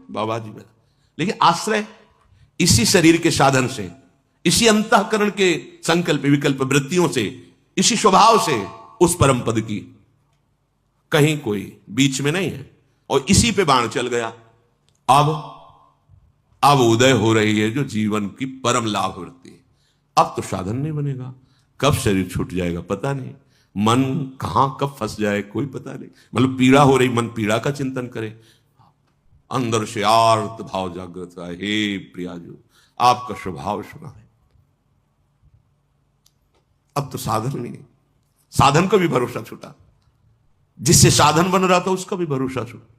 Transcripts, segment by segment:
बाबा जी बना, लेकिन आश्रय इसी शरीर के साधन से, इसी अंतःकरण के संकल्प विकल्प वृत्तियों से, इसी स्वभाव से उस परम पद की कहीं कोई बीच में नहीं है, और इसी पे बाण चल गया। अब उदय हो रही है जो जीवन की परम लाभ वृत्ति। अब तो साधन नहीं बनेगा, कब शरीर छूट जाएगा पता नहीं, मन कहां कब फंस जाए कोई पता नहीं। मतलब पीड़ा हो रही, मन पीड़ा का चिंतन करे, अंदर से आर्त भाव जागृत है, हे प्रियाजू आपका स्वभाव सुना है। अब तो साधन नहीं, साधन का भी भरोसा छूटा, जिससे साधन बन रहा था उसका भी भरोसा छूटा।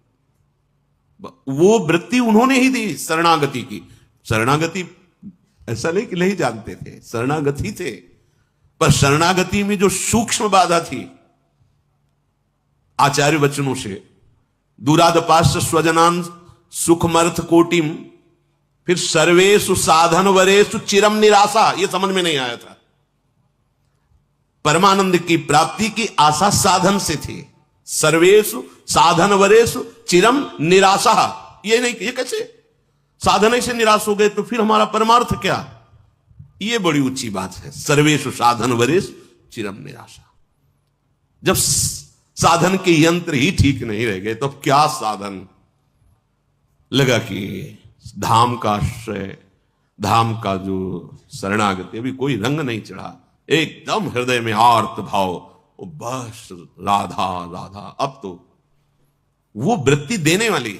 वो वृत्ति उन्होंने ही दी शरणागति की। शरणागति ऐसा नहीं कि नहीं जानते थे, शरणागति थे, पर शरणागति में जो सूक्ष्म बाधा थी आचार्य वचनों से, दूरादपाश्च स्वजनान सुखमर्थ कोटिम, फिर सर्वेषु साधन वरेषु चिरम निराशा, यह समझ में नहीं आया था। परमानंद की प्राप्ति की आशा साधन से थी, सर्वेषु साधन वरेषु चिरम निराशा, ये नहीं, ये कैसे साधन से निराश हो गए तो फिर हमारा परमार्थ क्या? ये बड़ी ऊंची बात है, सर्वेषु साधन वरेषु चिरम निराशा। जब साधन के यंत्र ही ठीक नहीं रह गए तो क्या साधन? लगा कि धाम का आश्रय, धाम का जो शरणागति, अभी कोई रंग नहीं चढ़ा, एकदम हृदय में आर्त भाव, बस राधा राधा। अब तो वो वृत्ति देने वाली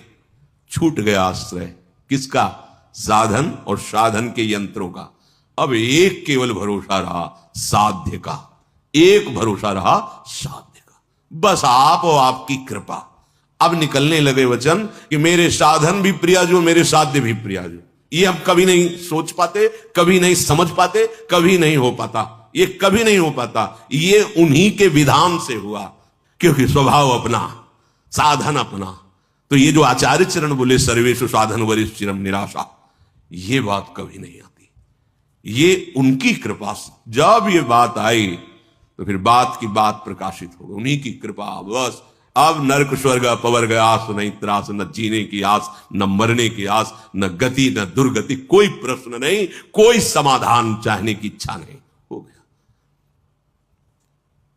छूट गया आश्रय, किसका? साधन और साधन के यंत्रों का। अब एक केवल भरोसा रहा साध्य का, एक भरोसा रहा साध्य का, बस आप और आपकी कृपा। अब निकलने लगे वचन कि मेरे साधन भी प्रियाजो, मेरे साध्य भी प्रियाजो। ये हम कभी नहीं सोच पाते, कभी नहीं समझ पाते, कभी नहीं हो पाता, ये कभी नहीं हो पाता। ये उन्हीं के विधान से हुआ, क्योंकि स्वभाव अपना, साधन अपना। तो ये जो आचार्य चरण बोले सर्वेषु साधन वरिष्ठ चिरम निराशा, ये बात कभी नहीं आती, ये उनकी कृपा से। जब ये बात आई तो फिर बात की बात प्रकाशित हो गई, उन्हीं की कृपा। बस अब नरक स्वर्ग अपवर्ग आस नहीं त्रास, न जीने की आस, न मरने की आस, न गति न दुर्गति, कोई प्रश्न नहीं, कोई समाधान चाहने की इच्छा नहीं, हो गया।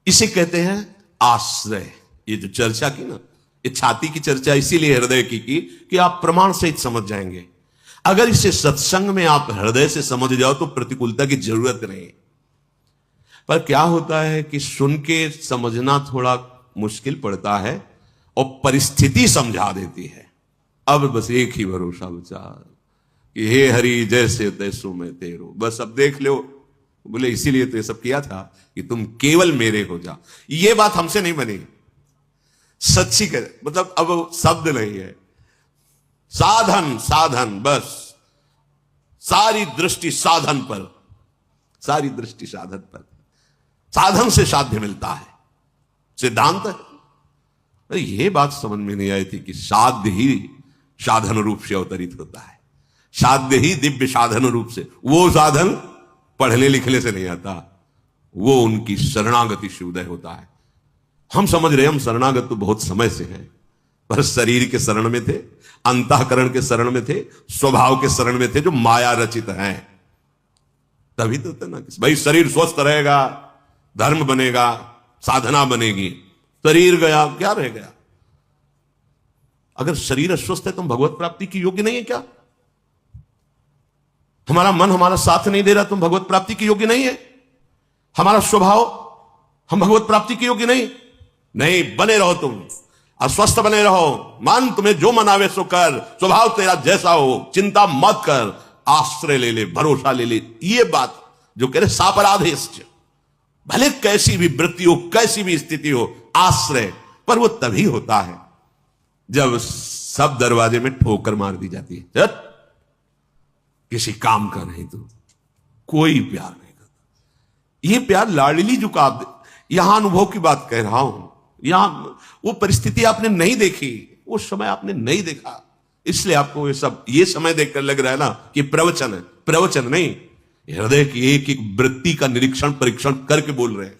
इसे कहते हैं आश्रय। ये जो चर्चा की ना, ये छाती की चर्चा इसीलिए हृदय की कि आप प्रमाण सहित समझ जाएंगे। अगर इसे सत्संग में आप हृदय से समझ जाओ तो प्रतिकूलता की जरूरत नहीं। पर क्या होता है कि सुन के समझना थोड़ा मुश्किल पड़ता है और परिस्थिति समझा देती है। अब बस एक ही भरोसा बचा कि हे हरि जैसे तैसो मैं तेरो, बस अब देख लो। बोले इसीलिए तो ये सब किया था कि तुम केवल मेरे हो जा। ये बात हमसे नहीं बनी, सच्ची कर, मतलब अब शब्द नहीं है, साधन साधन, बस सारी दृष्टि साधन पर, सारी दृष्टि साधन पर। साधन से साध्य मिलता है, सिद्धांत है। अरे ये बात समझ में नहीं आई थी कि साध्य ही साधन रूप से अवतरित होता है, साध्य ही दिव्य साधन रूप से। वो साधन पढ़ने लिखने से नहीं आता, वो उनकी शरणागति से उदय होता है। हम समझ रहे, हम शरणागत तो बहुत समय से हैं, पर शरीर के शरण में थे, अंतःकरण के शरण में थे, स्वभाव के शरण में थे, जो माया रचित हैं। तभी तो ना भाई शरीर स्वस्थ रहेगा, धर्म बनेगा, साधना बनेगी। शरीर गया, क्या रह गया? अगर शरीर अस्वस्थ है तो हम भगवत प्राप्ति की योग्य नहीं है क्या? हमारा मन हमारा साथ नहीं दे रहा तो हम भगवत प्राप्ति की योग्य नहीं है? हमारा स्वभाव, हम भगवत प्राप्ति की योग्य नहीं। बने रहो, तुम अस्वस्थ बने रहो, मन तुम्हें जो मनावे सो कर, स्वभाव तेरा जैसा हो, चिंता मत कर, आश्रय ले ले, भरोसा ले ले। ये बात जो कह रहे सापराधेश्च, भले कैसी भी वृत्ति हो, कैसी भी स्थिति हो, आश्रय। पर वो तभी होता है जब सब दरवाजे में ठोकर मार दी जाती है। जब किसी काम का नहीं तो कोई प्यार नहीं करता। ये प्यार लाडली जो का, यहां अनुभव की बात कह रहा हूं, यहां वो परिस्थिति आपने नहीं देखी, वो समय आपने नहीं देखा, इसलिए आपको ये समय देखकर लग रहा है ना कि प्रवचन है। प्रवचन नहीं, हृदय की एक एक वृत्ति का निरीक्षण परीक्षण करके बोल रहे हैं।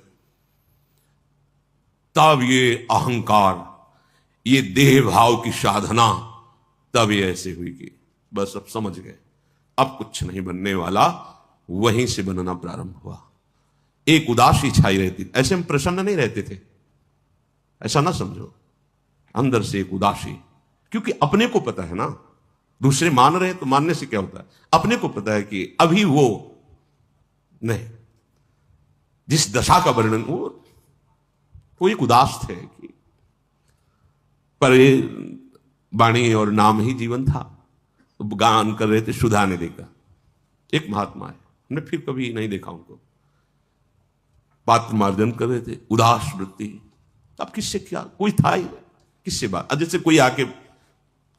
तब ये अहंकार, ये देह भाव की साधना तब ये ऐसे हुई कि बस अब समझ गए अब कुछ नहीं बनने वाला, वहीं से बनना प्रारंभ हुआ। एक उदासी छाई रहती, ऐसे हम प्रसन्न नहीं रहते थे, ऐसा ना समझो, अंदर से एक उदासी, क्योंकि अपने को पता है ना, दूसरे मान रहे हैं तो मानने से क्या होता है, अपने को पता है कि अभी वो नहीं, जिस दशा का वर्णन वो एक उदास थे कि पर वाणी और नाम ही जीवन था, तो गान कर रहे थे सुधा ने देखा, एक महात्मा है, हमने फिर कभी नहीं देखा उनको, पात्र मार्जन कर रहे थे, उदास वृत्ति। अब किससे क्या, कोई था ही किससे बात, जैसे कोई आके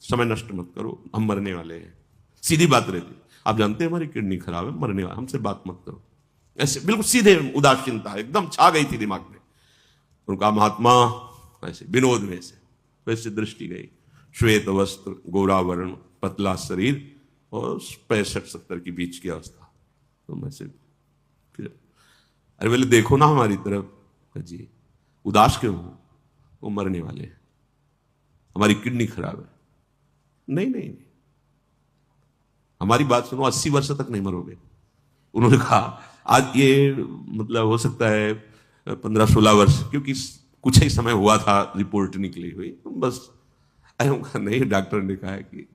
समय नष्ट मत करो, हम मरने वाले हैं, सीधी बात रहती, आप जानते हैं हमारी किडनी खराब है, मरने वाले, हमसे बात मत करो, ऐसे बिल्कुल सीधे उदासीनता एकदम छा गई थी दिमाग में। उनका महात्मा ऐसे विनोद में से वैसे दृष्टि गई, श्वेत वस्त्र, गोरा वर्ण, पतला शरीर और 65-70 के बीच की अवस्था, तो मैं से फिर अरे बोले देखो ना हमारी तरफ, जी उदास क्यों हो, वो मरने वाले हैं, हमारी किडनी खराब है। नहीं नहीं नहीं, हमारी बात सुनो, 80 वर्ष तक नहीं मरोगे। उन्होंने कहा आज ये मतलब हो सकता है 15-16 वर्ष, क्योंकि कुछ ही समय हुआ था रिपोर्ट निकली हुई, बस। अरे नहीं, डॉक्टर ने कहा कि